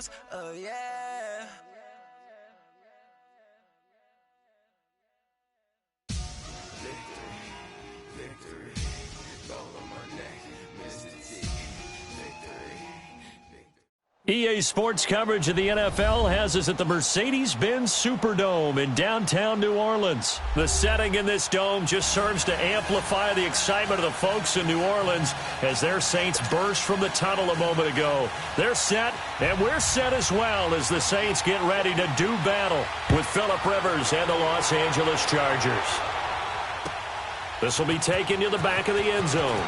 bounce, oh yeah. EA Sports coverage of the NFL has us at the Mercedes-Benz Superdome in downtown New Orleans. The setting in this dome just serves to amplify the excitement of the folks in New Orleans as their Saints burst from the tunnel a moment ago. They're set, and we're set as well as the Saints get ready to do battle with Phillip Rivers and the Los Angeles Chargers. This will be taken to the back of the end zone.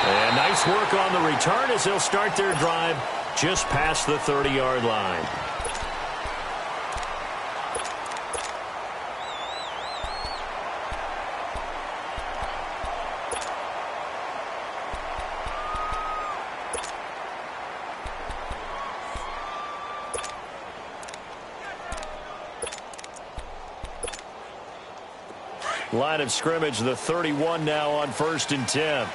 And nice work on the return as they'll start their drive just past the 30-yard line. Line of scrimmage, the 31 now on 1st and 10.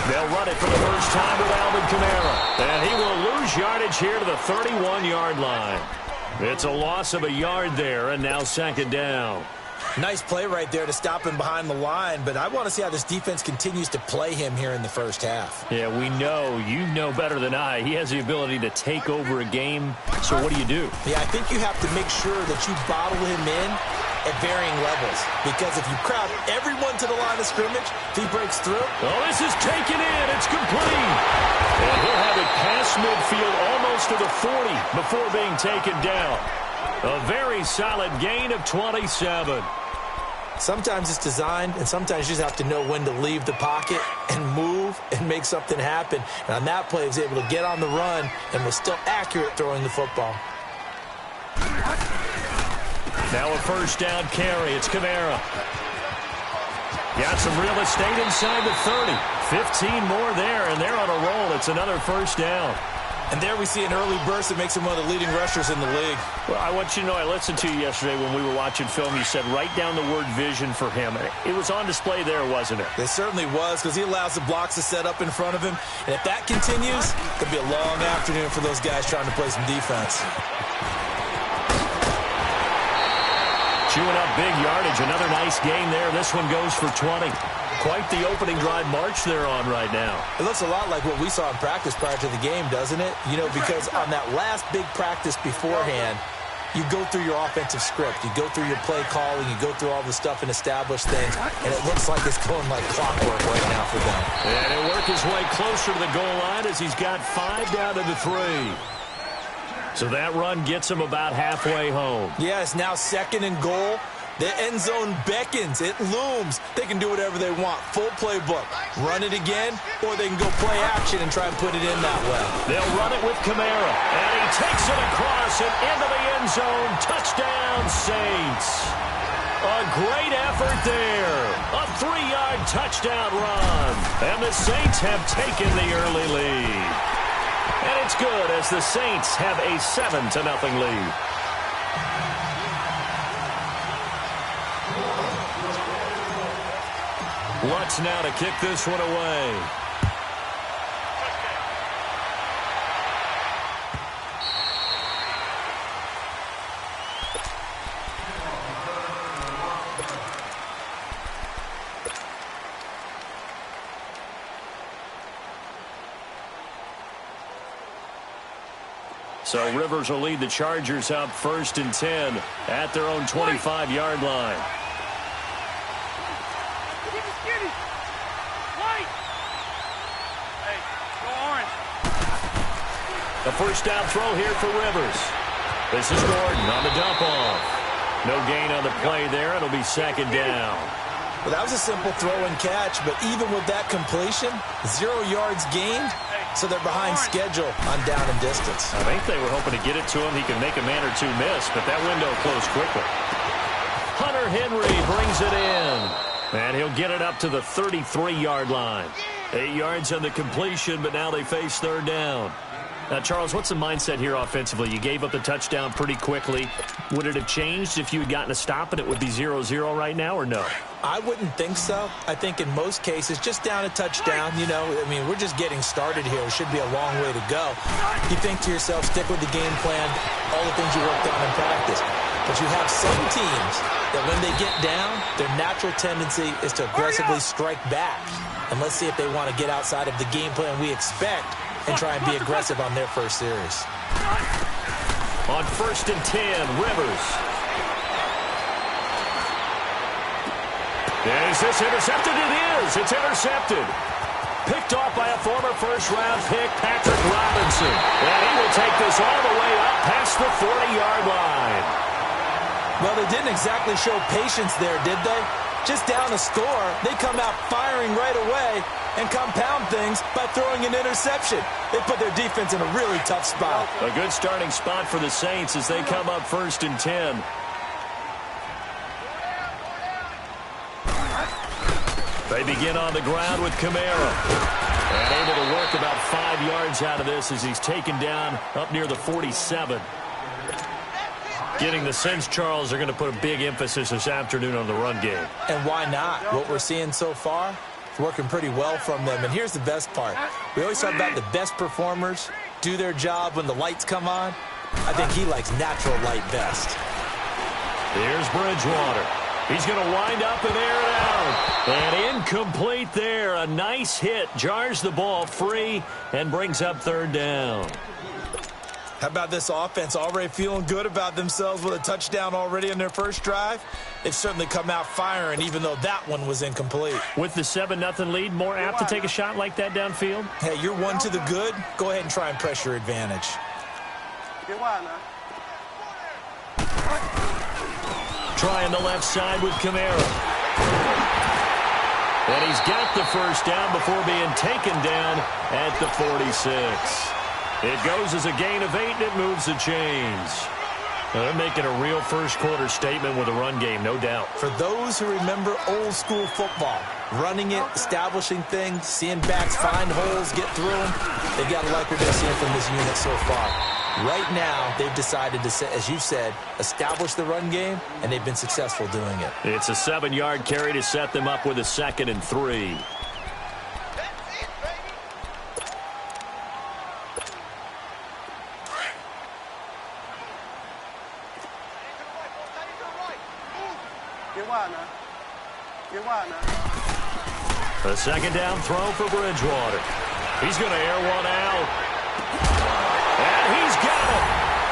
They'll run it for the first time with Alvin Kamara. And he will lose yardage here to the 31-yard line. It's a loss of a yard there, and now 2nd down. Nice play right there to stop him behind the line, but I want to see how this defense continues to play him here in the first half. Yeah, we know. You know better than I. He has the ability to take over a game. So what do? Yeah, I think you have to make sure that you bottle him in at varying levels, because if you crowd everyone to the line of scrimmage, if he breaks through. Oh, this is taken in. It's complete. And he'll have it past midfield almost to the 40 before being taken down. A very solid gain of 27. Sometimes it's designed, and sometimes you just have to know when to leave the pocket and move and make something happen. And on that play, he was able to get on the run and was still accurate throwing the football. Now a first down carry. It's Kamara. Got some real estate inside the 30. 15 more there, and they're on a roll. It's another first down. And there we see an early burst that makes him one of the leading rushers in the league. Well, I want you to know, I listened to you yesterday when we were watching film. You said write down the word vision for him. It was on display there, wasn't it? It certainly was, because he allows the blocks to set up in front of him. And if that continues, it could be a long afternoon for those guys trying to play some defense. Chewing up big yardage. Another nice gain there. This one goes for 20. Quite the opening drive march they're on right now. It looks a lot like what we saw in practice prior to the game, doesn't it? You know, because on that last big practice beforehand, you go through your offensive script. You go through your play calling. You go through all the stuff and establish things. And it looks like it's going like clockwork right now for them. And he'll work his way closer to the goal line as he's got 5 down to the 3. So that run gets him about halfway home. Yeah, it's now 2nd and goal. The end zone beckons. It looms. They can do whatever they want. Full playbook. Run it again, or they can go play action and try and put it in that way. They'll run it with Kamara. And he takes it across and into the end zone. Touchdown, Saints. A great effort there. A 3-yard touchdown run. And the Saints have taken the early lead. And it's good as the Saints have a 7-0 lead. Lutz now to kick this one away. So Rivers will lead the Chargers up 1st and 10 at their own 25-yard line. A first down throw here for Rivers. This is Gordon on the dump off. No gain on the play there. It'll be 2nd down. Well, that was a simple throw and catch, but even with that completion, 0 yards gained, so they're behind schedule on down and distance. I think they were hoping to get it to him. He could make a man or two miss, but that window closed quickly. Hunter Henry brings it in, and he'll get it up to the 33-yard line. 8 yards on the completion, but now they face 3rd down. Now, Charles, what's the mindset here offensively? You gave up the touchdown pretty quickly. Would it have changed if you had gotten a stop and it would be 0-0 right now, or no? I wouldn't think so. I think in most cases, just down a touchdown, you know, I mean, we're just getting started here. It should be a long way to go. You think to yourself, stick with the game plan, all the things you worked on in practice. But you have some teams that when they get down, their natural tendency is to aggressively strike back. And let's see if they want to get outside of the game plan we expect and try and be aggressive on their first series. On 1st and 10, Rivers. Is this intercepted? It is. It's intercepted. Picked off by a former first-round pick, Patrick Robinson. And he will take this all the way up past the 40-yard line. Well, they didn't exactly show patience there, did they? Just down a score, they come out firing right away and compound things by throwing an interception. They put their defense in a really tough spot. A good starting spot for the Saints as they come up 1st and 10. They begin on the ground with Kamara. And able to work about 5 yards out of this as he's taken down up near the 47. Getting the sense, Charles, they're going to put a big emphasis this afternoon on the run game. And why not? What we're seeing so far, it's working pretty well from them. And here's the best part. We always talk about the best performers do their job when the lights come on. I think he likes natural light best. Here's Bridgewater. He's going to wind up and air it out. And incomplete there. A nice hit. Jars the ball free and brings up 3rd down. How about this offense already feeling good about themselves with a touchdown already in their first drive? They've certainly come out firing, even though that one was incomplete. With the 7-0 lead, more apt to take a shot like that downfield? Hey, you're one to the good. Go ahead and try and press your advantage. Trying the left side with Kamara. And he's got the first down before being taken down at the 46. It goes as a gain of 8, and it moves the chains. Now they're making a real first-quarter statement with a run game, no doubt. For those who remember old-school football, running it, establishing things, seeing backs find holes, get through them, they've got to like what they're seeing from this unit so far. Right now, they've decided to, as you said, establish the run game, and they've been successful doing it. It's a 7-yard carry to set them up with a 2nd and 3. A 2nd down throw for Bridgewater. He's going to air one out. And he's got it.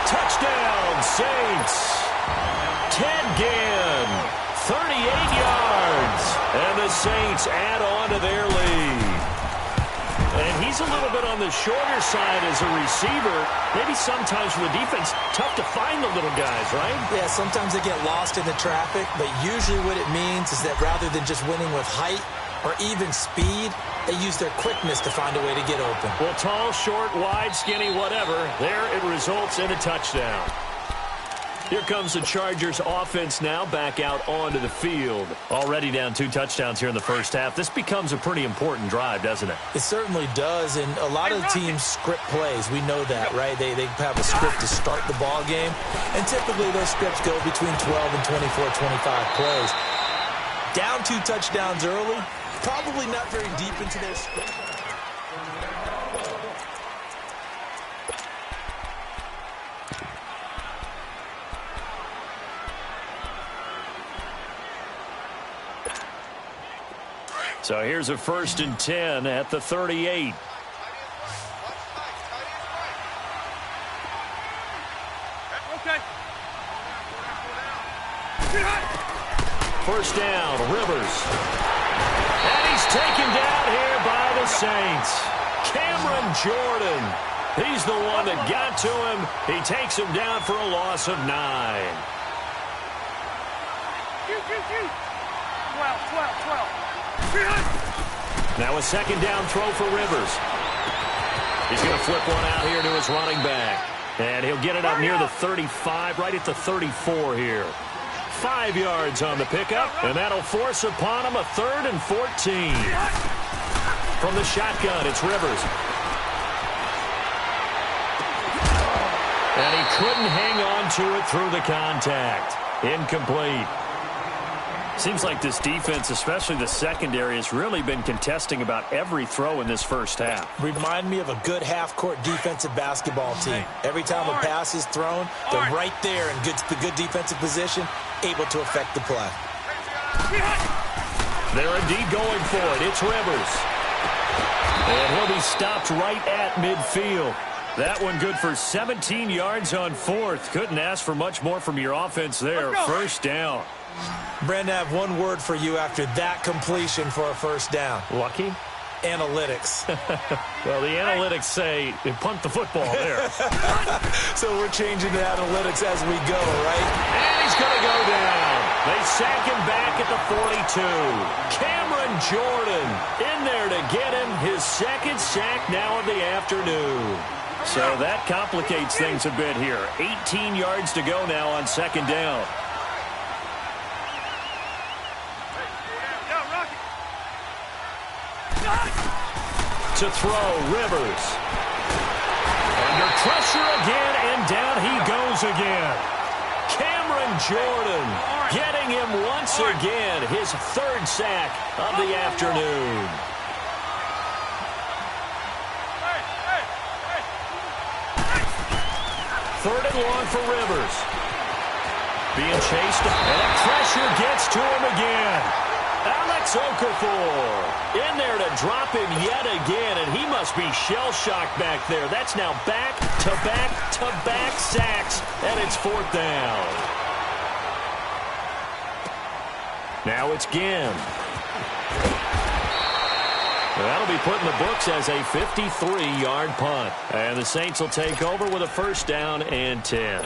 Touchdown, Saints. Ted Ginn, 38 yards. And the Saints add on to their lead. And he's a little bit on the shorter side as a receiver. Maybe sometimes for the defense, tough to find the little guys, right? Yeah, sometimes they get lost in the traffic, but usually what it means is that rather than just winning with height or even speed, they use their quickness to find a way to get open. Well, tall, short, wide, skinny, whatever, there it results in a touchdown. Here comes the Chargers offense now back out onto the field. Already down 2 touchdowns here in the first half. This becomes a pretty important drive, doesn't it? It certainly does, and a lot of teams script plays. We know that, right? They have a script to start the ball game, and typically those scripts go between 12 and 24, 25 plays. Down 2 touchdowns early, probably not very deep into their script. So here's a 1st and 10 at the 38. First down, Rivers. And he's taken down here by the Saints. Cameron Jordan. He's the one that got to him. He takes him down for a loss of 9. 12. Now a 2nd down throw for Rivers. He's going to flip one out here to his running back. And he'll get it up near the 35, right at the 34 here. 5 yards on the pickup, and that'll force upon him a 3rd and 14. From the shotgun, it's Rivers. And he couldn't hang on to it through the contact. Incomplete. Seems like this defense, especially the secondary, has really been contesting about every throw in this first half. Remind me of a good half-court defensive basketball team. Every time a pass is thrown, they're right there in good defensive position, able to affect the play. They're indeed going for it. It's Rivers. And he'll be stopped right at midfield. That one good for 17 yards on fourth. Couldn't ask for much more from your offense there. First down. Brandon, I have one word for you after that completion for a first down. Lucky? Analytics. Well, the analytics say punt the football there. So we're changing to analytics as we go, right? And he's going to go down. They sack him back at the 42. Cameron Jordan in there to get him his second sack now of the afternoon. So that complicates things a bit here. 18 yards to go now on second down. To throw, Rivers. Under pressure again, and down he goes again. Cameron Jordan getting him once again, his third sack of the afternoon. Third and long for Rivers. Being chased, and pressure gets to him again. Alex Okafor in there to drop him yet again, and he must be shell-shocked back there. That's now back-to-back-to-back sacks, and it's fourth down. Now it's Ginn. That'll be put in the books as a 53-yard punt. And the Saints will take over with a first down and 10.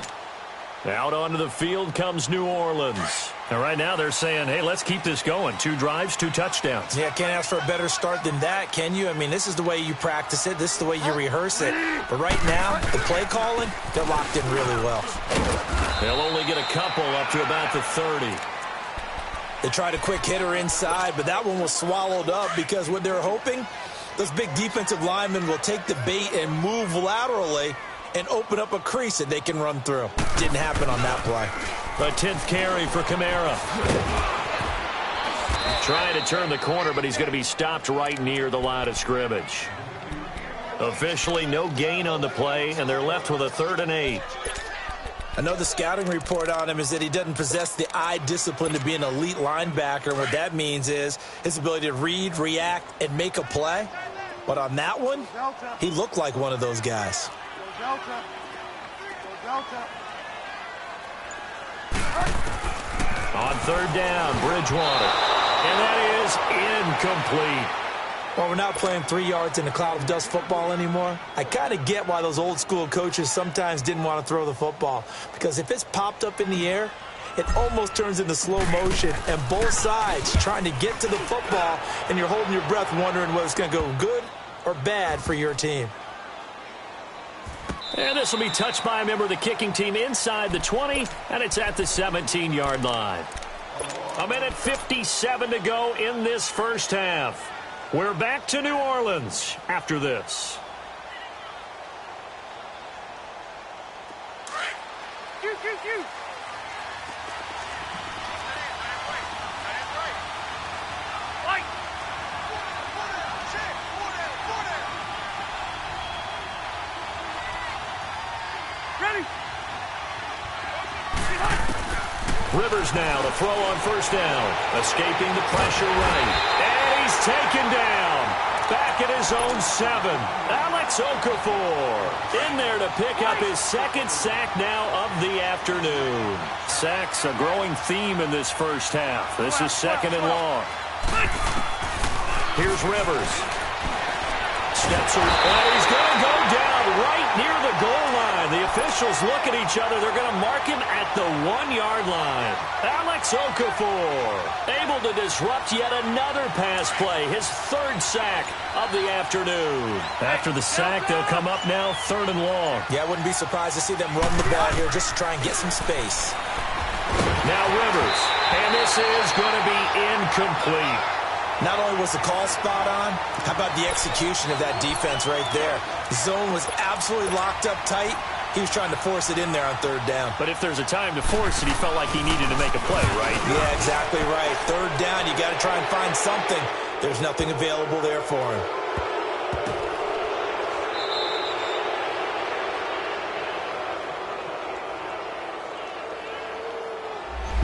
Out onto the field comes New Orleans. And right now they're saying, hey, let's keep this going. 2 drives, 2 touchdowns. Yeah, can't ask for a better start than that, can you? I mean, this is the way you practice it. This is the way you rehearse it. But right now, the play calling, they're locked in really well. They'll only get a couple up to about the 30. They tried a quick hitter inside, but that one was swallowed up because what they're hoping, those big defensive linemen will take the bait and move laterally and open up a crease that they can run through. Didn't happen on that play. A 10th carry for Kamara. Trying to turn the corner, but he's going to be stopped right near the line of scrimmage. Officially no gain on the play, and they're left with a 3rd and 8. I know the scouting report on him is that he doesn't possess the eye discipline to be an elite linebacker. And what that means is his ability to read, react, and make a play. But on that one, he looked like one of those guys. On 3rd down, Bridgewater. And that is incomplete. Well, we're not playing 3 yards in a cloud of dust football anymore. I kind of get why those old school coaches sometimes didn't want to throw the football. Because if it's popped up in the air, it almost turns into slow motion. And both sides trying to get to the football, and you're holding your breath wondering whether it's going to go good or bad for your team. And this will be touched by a member of the kicking team inside the 20, and it's at the 17-yard line. 1:57 to go in this first half. We're back to New Orleans after this. Rivers now to throw on first down. Escaping the pressure right. And he's taken down. Back at his own 7. Alex Okafor in there to pick up his second sack now of the afternoon. Sacks a growing theme in this first half. This is 2nd and long. Here's Rivers. Steps around. And he's going to go down right near the goal line. The officials look at each other. They're going to mark him at the 1-yard line. Alex Okafor able to disrupt yet another pass play. His 3rd sack of the afternoon. After the sack, they'll come up now 3rd and long. Yeah, I wouldn't be surprised to see them run the ball here just to try and get some space. Now Rivers. And this is going to be incomplete. Not only was the call spot on, how about the execution of that defense right there? The zone was absolutely locked up tight, He was trying to force it in there on third down. But if there's a time to force it, he felt like he needed to make a play, right? Yeah, exactly right. Third down, you got to try and find something. There's nothing available there for him.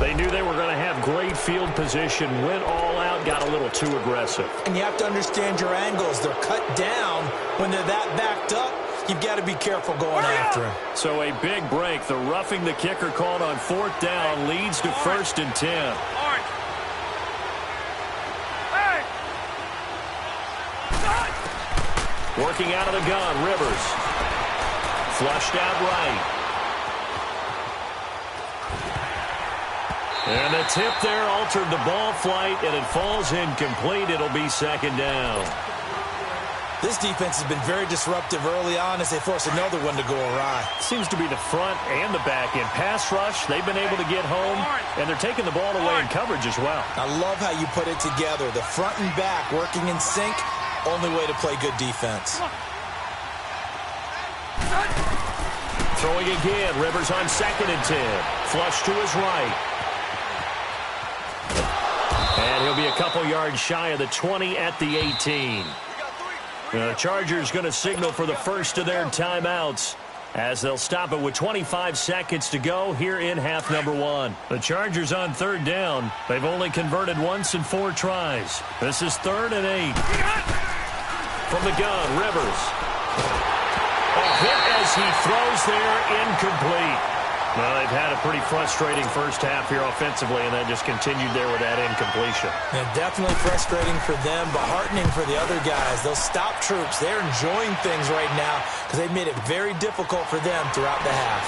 They knew they were going to have great field position, went all out, got a little too aggressive. And you have to understand your angles. They're cut down. When they're that backed up, you've got to be careful going after him. So a big break. The roughing the kicker called on fourth down leads to 1st and 10. Working out of the gun, Rivers. Flushed out right. And the tip there altered the ball flight, and it falls incomplete. It'll be 2nd down. This defense has been very disruptive early on as they force another one to go awry. Seems to be the front and the back end. Pass rush, they've been able to get home, and they're taking the ball away in coverage as well. I love how you put it together. The front and back working in sync, only way to play good defense. Throwing again, Rivers on 2nd and 10. Flush to his right. And he'll be a couple yards shy of the 20 at the 18. The Chargers going to signal for the first of their timeouts as they'll stop it with 25 seconds to go here in half number 1. The Chargers on 3rd down. They've only converted once in 4 tries. This is 3rd and 8. From the gun, Rivers. A hit as he throws there, incomplete. Well, they've had a pretty frustrating first half here offensively, and that just continued there with that incompletion. Yeah, definitely frustrating for them, but heartening for the other guys. Those stop troops, they're enjoying things right now because they've made it very difficult for them throughout the half.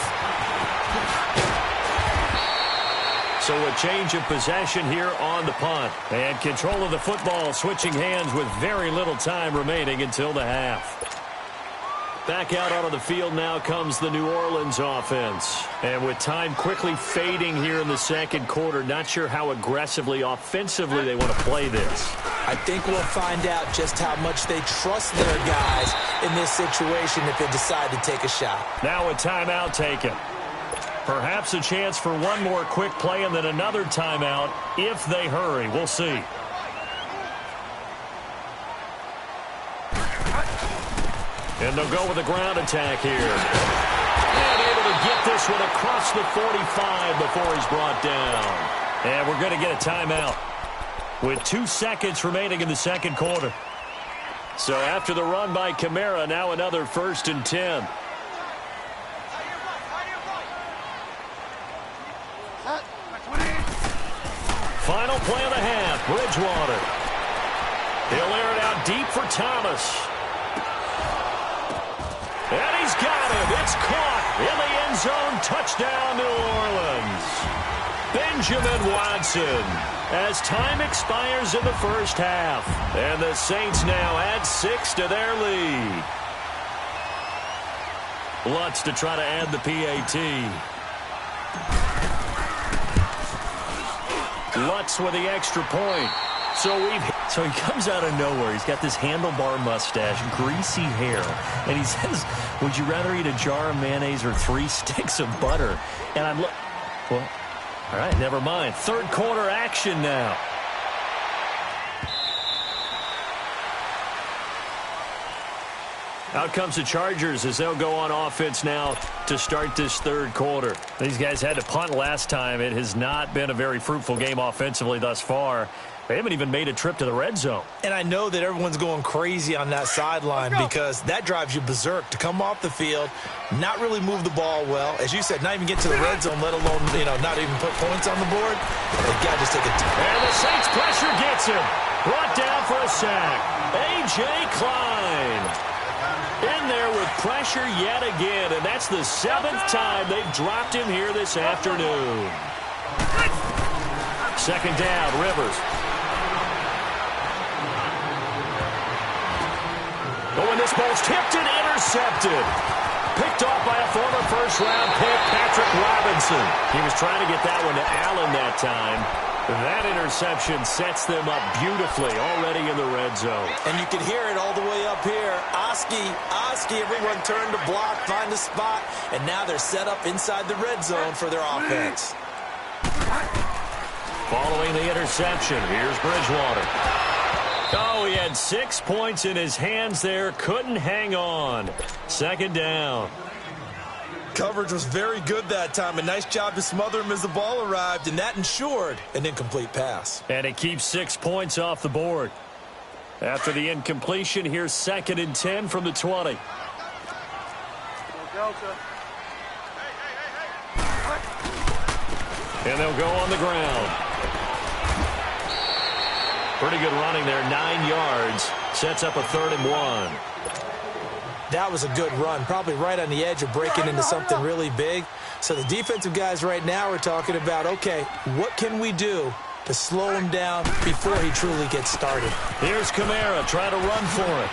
So a change of possession here on the punt. And control of the football switching hands with very little time remaining until the half. Back out onto the field now comes the New Orleans offense. And with time quickly fading here in the 2nd quarter, not sure how aggressively, offensively they want to play this. I think we'll find out just how much they trust their guys in this situation if they decide to take a shot. Now a timeout taken. Perhaps a chance for one more quick play and then another timeout if they hurry. We'll see. And they'll go with a ground attack here. And able to get this one across the 45 before he's brought down. And we're going to get a timeout with 2 seconds remaining in the 2nd quarter. So after the run by Kamara, now another 1st and 10. Final play of the half, Bridgewater. He'll air it out deep for Thomas. And he's got it. It's caught in the end zone. Touchdown, New Orleans. Benjamin Watson as time expires in the first half. And the Saints now add 6 to their lead. Lutz to try to add the PAT. Lutz with the extra point. So he comes out of nowhere. He's got this handlebar mustache, greasy hair, and he says, would you rather eat a jar of mayonnaise or 3 sticks of butter? And I'm like, well, all right, never mind. 3rd quarter action now. Out comes the Chargers as they'll go on offense now to start this 3rd quarter. These guys had to punt last time. It has not been a very fruitful game offensively thus far. They haven't even made a trip to the red zone. And I know that everyone's going crazy on that sideline because that drives you berserk to come off the field, not really move the ball well. As you said, not even get to the red zone, let alone, not even put points on the board. They've got to just take a... And the Saints pressure gets him. Brought down for a sack. A.J. Klein in there with pressure yet again, and that's the 7th time they've dropped him here this afternoon. 2nd down, Rivers. Oh, and this ball's tipped and intercepted. Picked off by a former first-round pick, Patrick Robinson. He was trying to get that one to Allen that time. That interception sets them up beautifully already in the red zone. And you can hear it all the way up here. Oski, everyone turned to block, find a spot, and now they're set up inside the red zone for their offense. Following the interception, here's Bridgewater. Oh, he had 6 points in his hands there. Couldn't hang on. Second down. Coverage was very good that time. A nice job to smother him as the ball arrived, and that ensured an incomplete pass. And it keeps 6 points off the board. After the incompletion, here's 2nd and 10 from the 20. And they'll go on the ground. Pretty good running there, 9 yards. Sets up a 3rd and 1. That was a good run, probably right on the edge of breaking into something really big. So the defensive guys right now are talking about, okay, what can we do to slow him down before he truly gets started? Here's Kamara trying to run for it.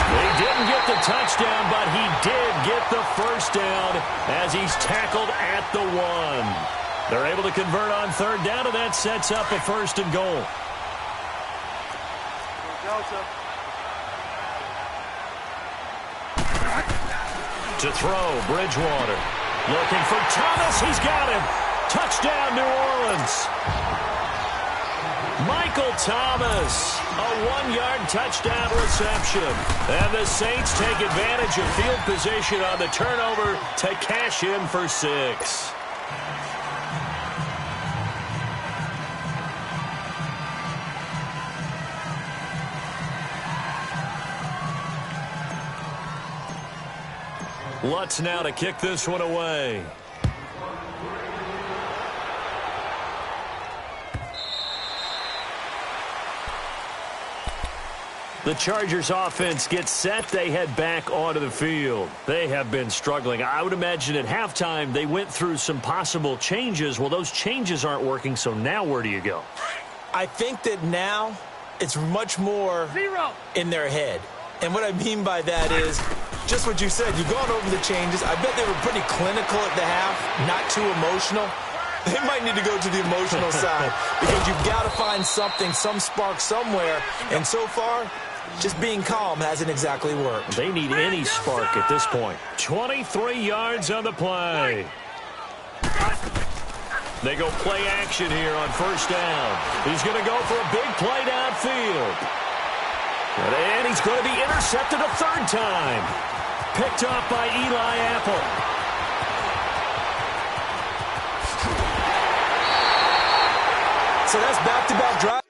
They didn't get the touchdown, but he did get the first down as he's tackled at the 1. They're able to convert on 3rd down, and that sets up a 1st and goal. To throw, Bridgewater. Looking for Thomas. He's got him. Touchdown, New Orleans. Michael Thomas, a 1-yard touchdown reception. And the Saints take advantage of field position on the turnover to cash in for 6. Lutz now to kick this one away. The Chargers offense gets set. They head back onto the field. They have been struggling. I would imagine at halftime they went through some possible changes. Well, those changes aren't working, so now where do you go? I think that now it's much more in their head. And what I mean by that is just what you said. You've gone over the changes. I bet they were pretty clinical at the half, not too emotional. They might need to go to the emotional side because you've got to find something, some spark somewhere. And so far, just being calm hasn't exactly worked. They need any spark at this point. 23 yards on the play. They go play action here on 1st down. He's going to go for a big play downfield. And he's going to be intercepted a 3rd time. Picked off by Eli Apple. So that's back-to-back drive.